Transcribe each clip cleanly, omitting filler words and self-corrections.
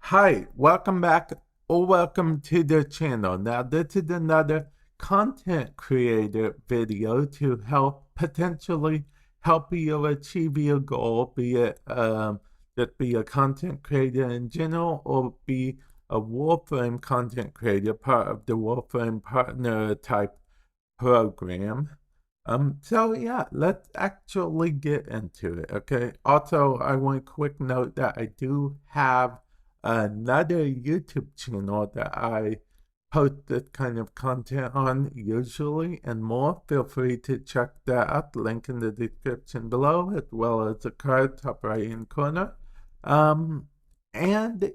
Hi, welcome back or welcome to the channel. Now, this is another content creator video to potentially help you achieve your goal, be it just be a content creator in general or be a Warframe content creator, part of the Warframe partner type program. So yeah, let's actually get into it, okay? Also, I want a quick note that I do have another YouTube channel that I post this kind of content on usually and more. Feel free to check that out. Link in the description below, as well as the card top right hand corner. And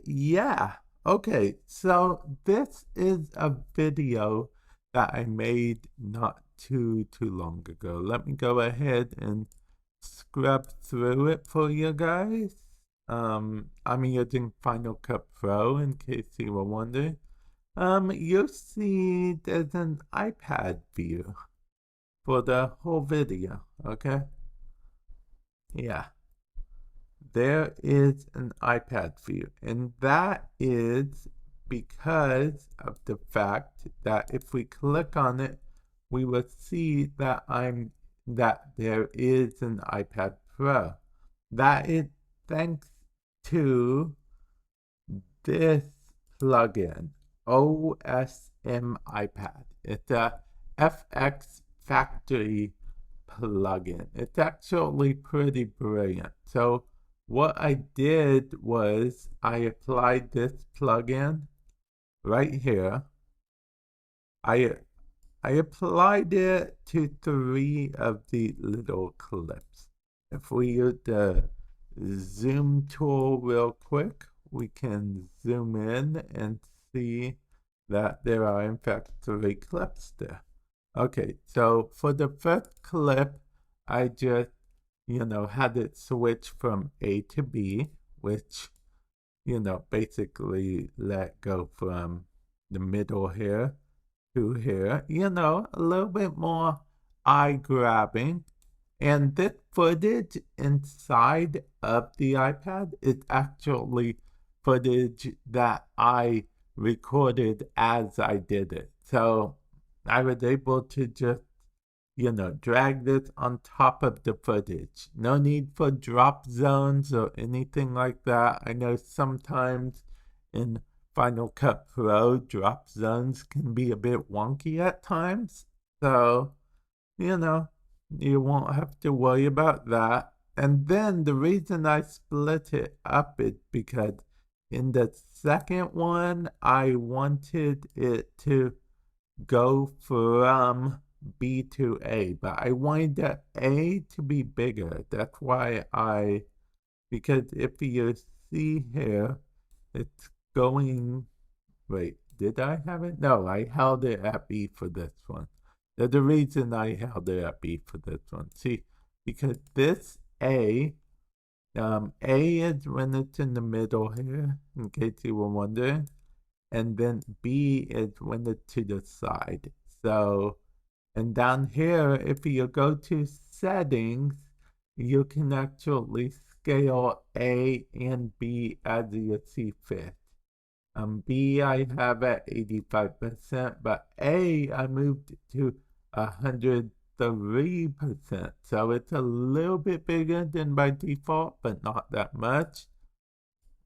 yeah, okay, so this is a video that I made not too long ago. Let me go ahead and scrub through it for you guys. I'm using Final Cut Pro in case you were wondering. You'll see there's an iPad view for the whole video, okay? Yeah, there is an iPad view, and that is because of the fact that if we click on it, we will see that there is an iPad Pro. That is thanks to this plugin, OSM iPad. It's a FX Factory plugin. It's actually pretty brilliant. So what I did was I applied this plugin right here. I applied it to 3 of the little clips. If we use the zoom tool real quick, we can zoom in and see that there are in fact 3 clips there. Okay, so for the first clip, I just, had it switch from A to B, which, basically let go from the middle here to here, a little bit more eye-grabbing. And this footage inside of the iPad is actually footage that I recorded as I did it. So I was able to just, drag this on top of the footage. No need for drop zones or anything like that. I know sometimes in Final Cut Pro, drop zones can be a bit wonky at times. So, you won't have to worry about that. And then the reason I split it up is because in the second one, I wanted it to go from B to A, but I wanted the A to be bigger. That's why because if you see here, it's going, wait, did I have it? No, I held it at B for this one. There's a reason I held it at B for this one. See, because this A is when it's in the middle here, in case you were wondering. And then B is when it's to the side. So, and down here, if you go to settings, you can actually scale A and B as you see fit. B I have at 85%, but A I moved to 103%. So it's a little bit bigger than by default, but not that much.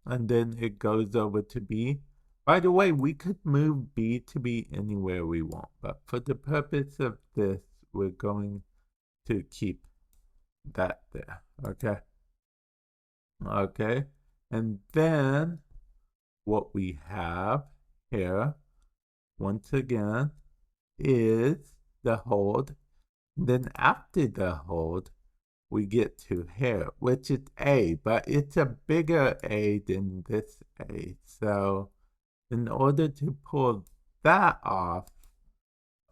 And then it goes over to B. By the way, we could move B to be anywhere we want, but for the purpose of this, we're going to keep that there, okay? Okay, and then what we have here, once again, is the hold. Then after the hold, we get to here, which is A, but it's a bigger A than this A. So in order to pull that off,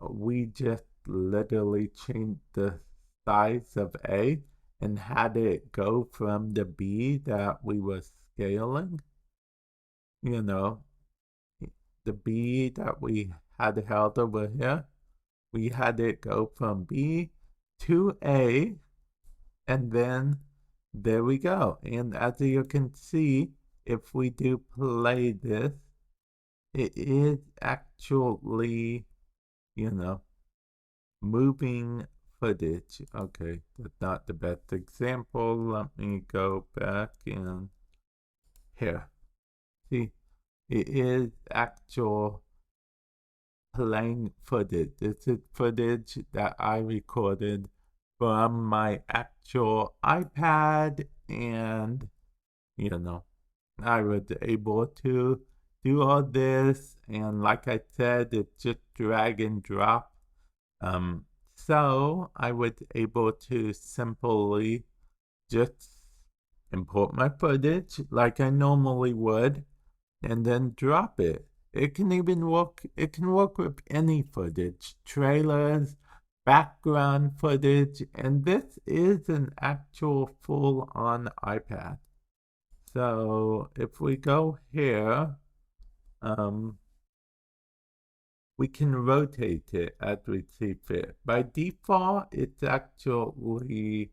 we just literally changed the size of A and had it go from the B that we were scaling, the B that we had held over here, we had it go from B to A, and then there we go. And as you can see, if we do play this, it is actually, you know, moving footage. Okay, that's not the best example. Let me go back in here. See, it is actual playing footage. This is footage that I recorded from my actual iPad, and you know, I was able to do all this, and like I said, it's just drag and drop. So I was able to simply just import my footage like I normally would, and then drop it. It can work with any footage, trailers, background footage, and this is an actual full-on iPad. So if we go here, we can rotate it as we see fit. By default, it's actually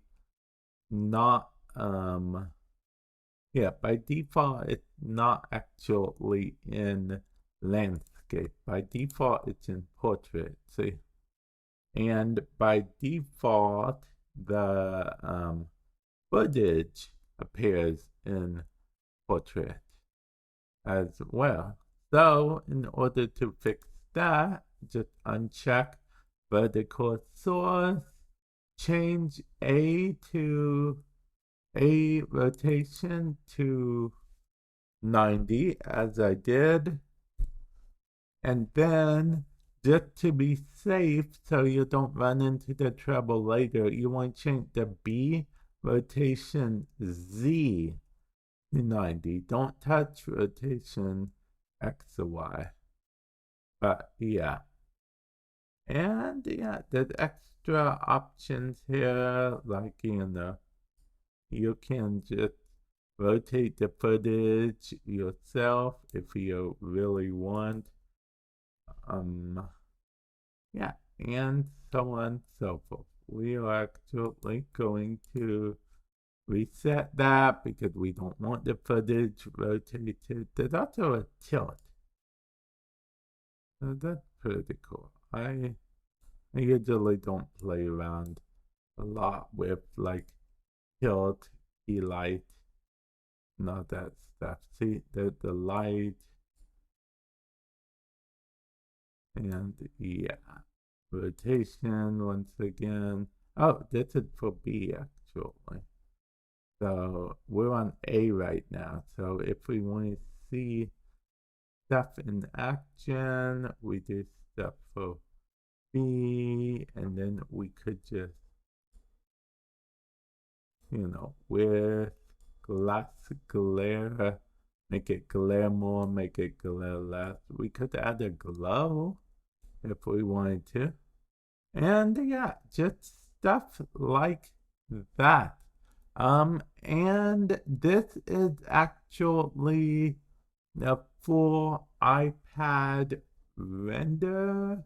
not, by default, it's not actually in landscape. By default, it's in portrait, see? And by default, the footage appears in portrait as well. So in order to fix that, just uncheck vertical source, change A rotation to 90 as I did, and then just to be safe so you don't run into the trouble later, you want to change the B rotation Z to 90. Don't touch rotation X or Y. But yeah. And yeah, there's extra options here, like, you can just rotate the footage yourself if you really want. Yeah, and so on and so forth. We are actually going to reset that because we don't want the footage rotated. There's also a tilt. So that's pretty cool. I usually don't play around a lot with like tilt, key light, and all that stuff. See, the light, and yeah, rotation once again. Oh, this is for B actually. So we're on A right now. So if we want to see stuff in action, we do stuff for B, and then we could just, with glass glare, make it glare more, make it glare less. We could add a glow if we wanted to. And yeah, just stuff like that. And this is actually a full iPad render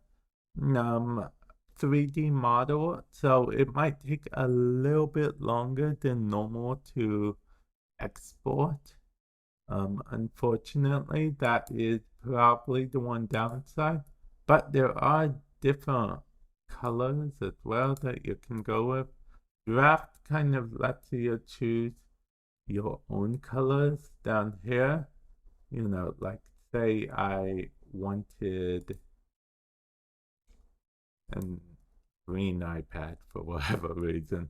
3D model, so it might take a little bit longer than normal to export. Unfortunately, that is probably the one downside, but there are different colors as well that you can go with. Draft kind of lets you choose your own colors down here. Like say I wanted a green iPad for whatever reason.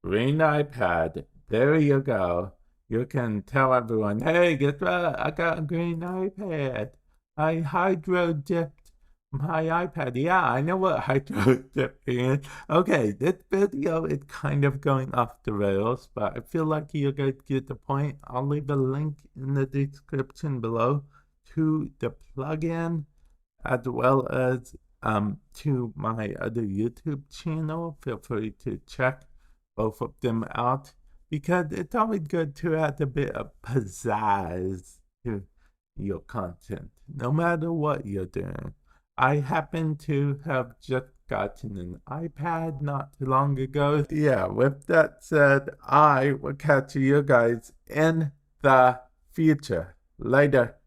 Green iPad, there you go. You can tell everyone, hey, guess what? I got a green iPad. I hydro dipped my iPad. Yeah, I know what hydro dipping is. Okay, this video is kind of going off the rails, but I feel like you guys get the point. I'll leave a link in the description below to the plugin as well as to my other YouTube channel. Feel free to check both of them out because it's always good to add a bit of pizzazz to your content, no matter what you're doing. I happen to have just gotten an iPad not too long ago. Yeah, with that said, I will catch you guys in the future. Later.